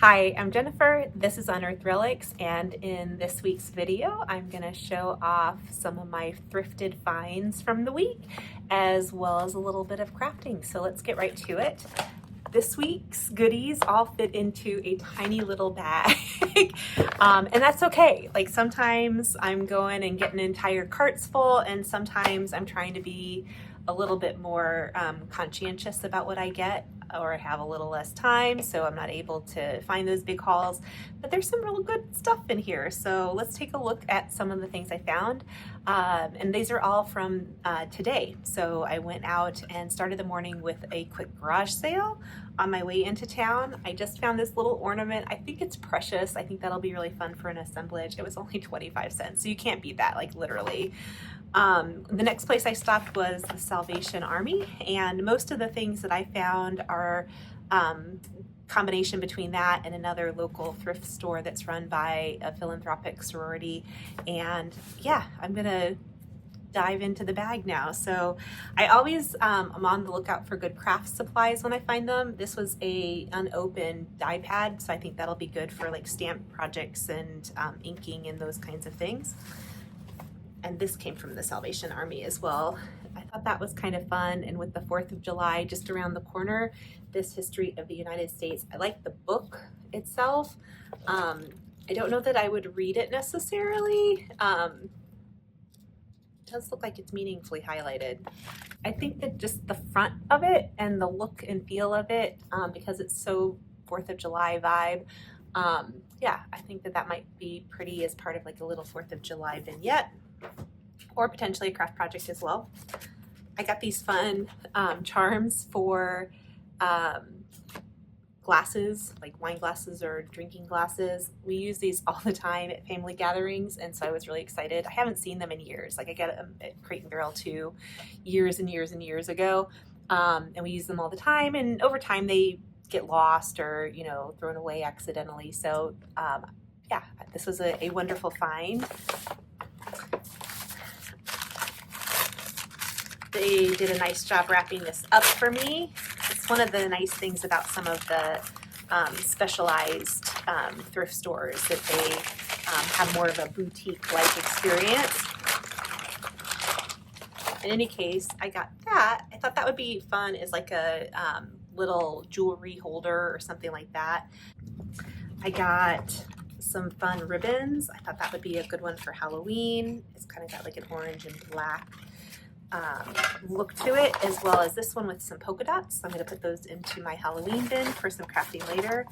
Hi, I'm Jennifer. This is Unearthed Relics, and in this week's video, I'm going to show off some of my thrifted finds from the week, as well as a little bit of crafting. So let's get right to it. This week's goodies all fit into a tiny little bag, and that's okay. Like sometimes I'm going and getting entire carts full, and sometimes I'm trying to be a little bit more conscientious about what I get, or I have a little less time, so I'm not able to find those big hauls. But there's some real good stuff in here. So let's take a look at some of the things I found. And these are all from today. So I went out and started the morning with a quick garage sale on my way into town. I just found this little ornament. I think it's precious. I think that'll be really fun for an assemblage. It was only 25 cents, so you can't beat that, like literally. The next place I stopped was the Salvation Army, and most of the things that I found are combination between that and another local thrift store that's run by a philanthropic sorority. And yeah, I'm gonna dive into the bag now. So I always am on the lookout for good craft supplies when I find them. This was a unopened die pad, so I think that'll be good for like stamp projects and inking and those kinds of things. And this came from the Salvation Army as well. I thought that was kind of fun. And with the 4th of July just around the corner, this History of the United States, I like the book itself. I don't know that I would read it necessarily. It does look like it's meaningfully highlighted. I think that just the front of it and the look and feel of it, because it's so 4th of July vibe, yeah, I think that that might be pretty as part of like a little 4th of July vignette, or potentially a craft project as well. I got these fun charms for glasses, like wine glasses or drinking glasses. We use these all the time at family gatherings, and so I was really excited. I haven't seen them in years. Like I got them at Crate and Barrel 2 years and years and years ago, and we use them all the time, and over time they get lost or, you know, thrown away accidentally. So yeah, this was a wonderful find. They did a nice job wrapping this up for me. It's one of the nice things about some of the specialized thrift stores, that they have more of a boutique-like experience. In any case, I got that. I thought that would be fun as like a little jewelry holder or something like that. I got some fun ribbons. I thought that would be a good one for Halloween. It's kind of got like an orange and black look to it, as well as this one with some polka dots. So I'm going to put those into my Halloween bin for some crafting later.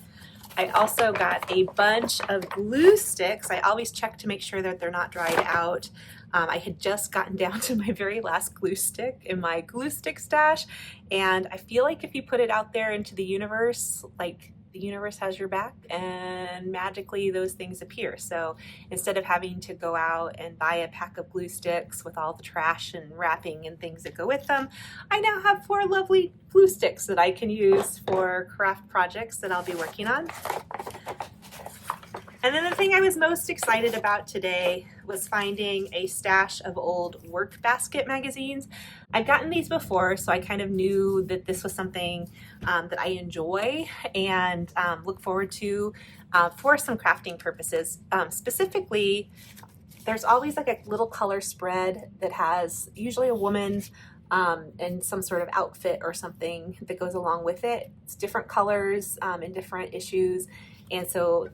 I also got a bunch of glue sticks. I always check to make sure that they're not dried out. I had just gotten down to my very last glue stick in my glue stick stash, and I feel like if you put it out there into the universe, like the universe has your back, and magically those things appear. So instead of having to go out and buy a pack of glue sticks with all the trash and wrapping and things that go with them, I now have 4 lovely glue sticks that I can use for craft projects that I'll be working on. And then the thing I was most excited about today was finding a stash of old work basket magazines. I've gotten these before, so I kind of knew that this was something that I enjoy and look forward to for some crafting purposes. Specifically, there's always like a little color spread that has usually a woman and some sort of outfit or something that goes along with it. It's different colors in different issues. And so,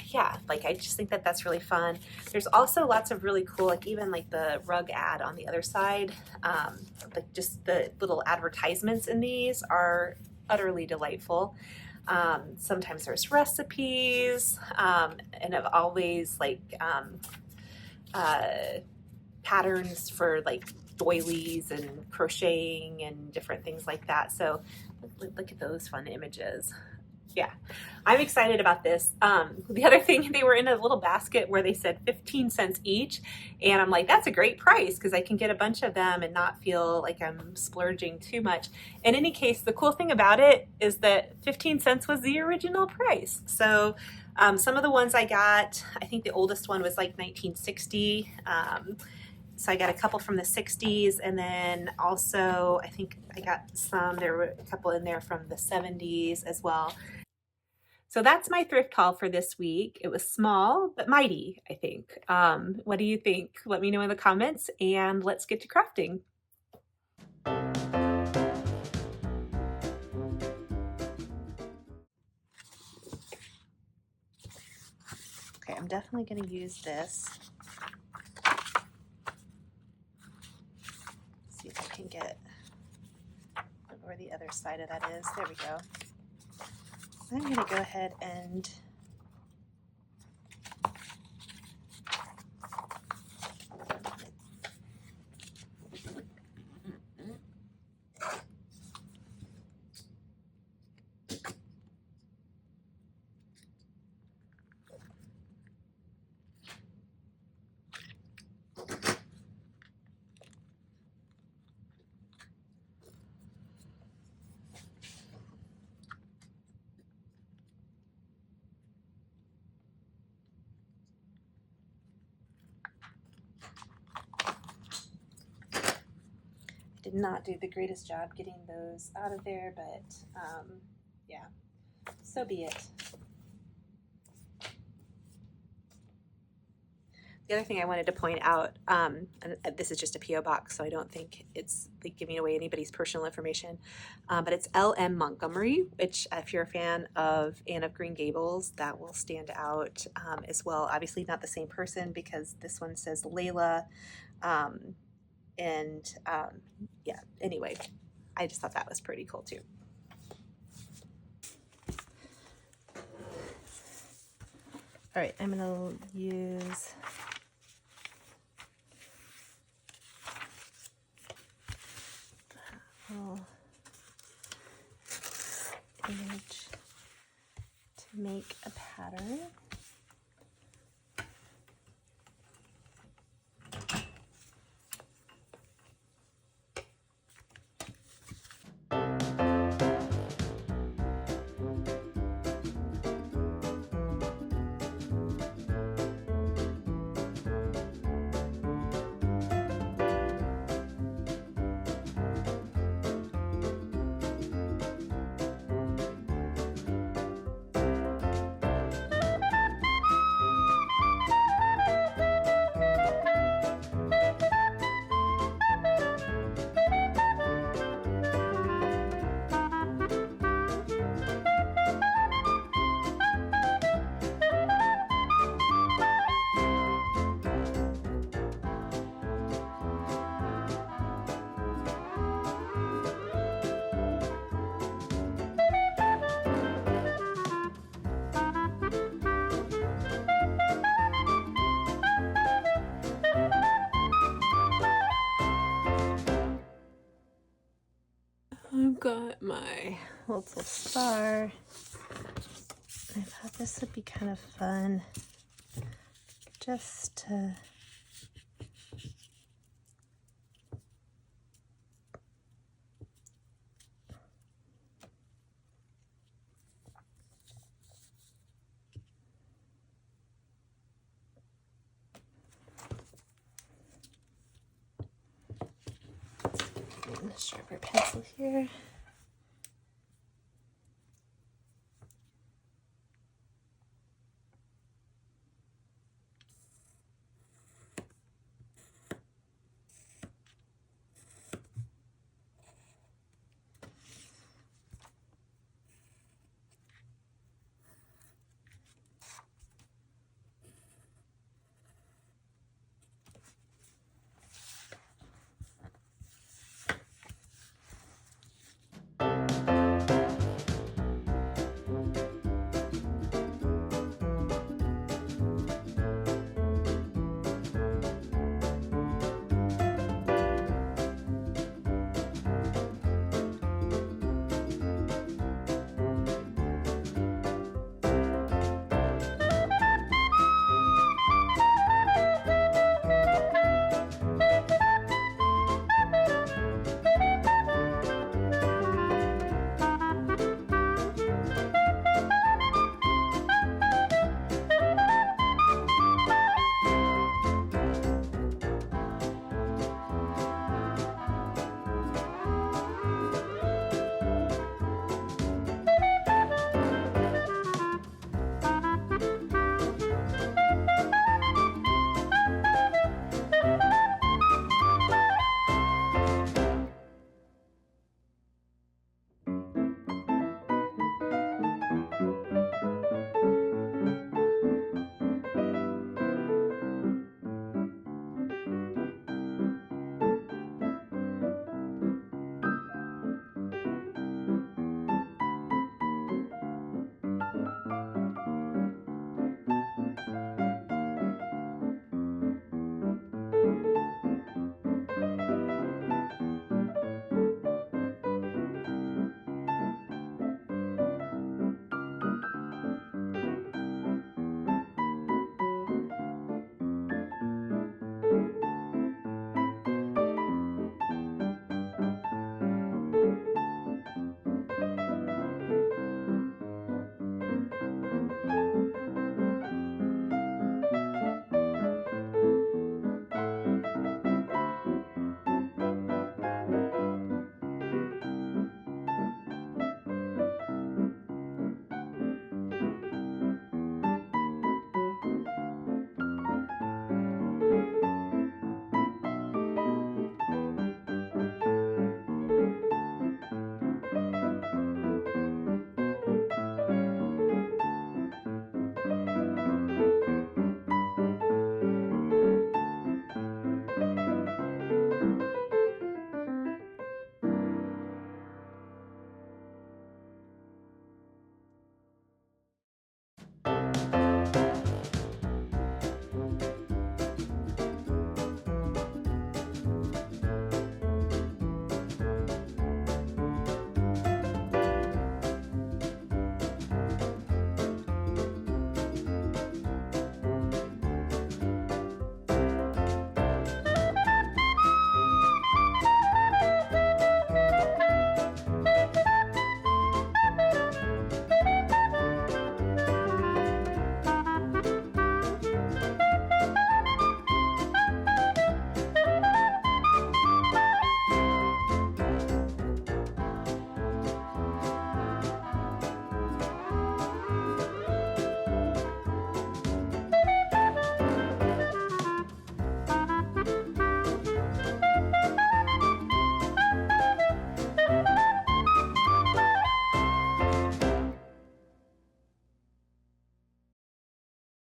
yeah, like I just think that that's really fun. There's also lots of really cool, like even like the rug ad on the other side, like just the little advertisements in these are utterly delightful. Sometimes there's recipes, and I've always like patterns for like doilies and crocheting and different things like that. So look at those fun images. Yeah, I'm excited about this. The other thing, they were in a little basket where they said 15 cents each. And I'm like, that's a great price because I can get a bunch of them and not feel like I'm splurging too much. In any case, the cool thing about it is that 15 cents was the original price. So some of the ones I got, I think the oldest one was like 1960. So I got a couple from the 60s, and then also I think I got some, there were a couple in there from the 70s as well. So that's my thrift haul for this week. It was small, but mighty, I think. What do you think? Let me know in the comments, and let's get to crafting. Okay, I'm definitely going to use this. See if I can get where the other side of that is. There we go. I'm going to go ahead and did not do the greatest job getting those out of there, but yeah, so be it. The other thing I wanted to point out, and this is just a P.O. box, so I don't think it's like giving away anybody's personal information, but it's L.M. Montgomery, which if you're a fan of Anne of Green Gables, that will stand out as well. Obviously not the same person because this one says Layla, yeah, anyway, I just thought that was pretty cool too. All right, I'm gonna use image to make a pattern. I've got my little star. I thought this would be kind of fun just to sharper pencil here.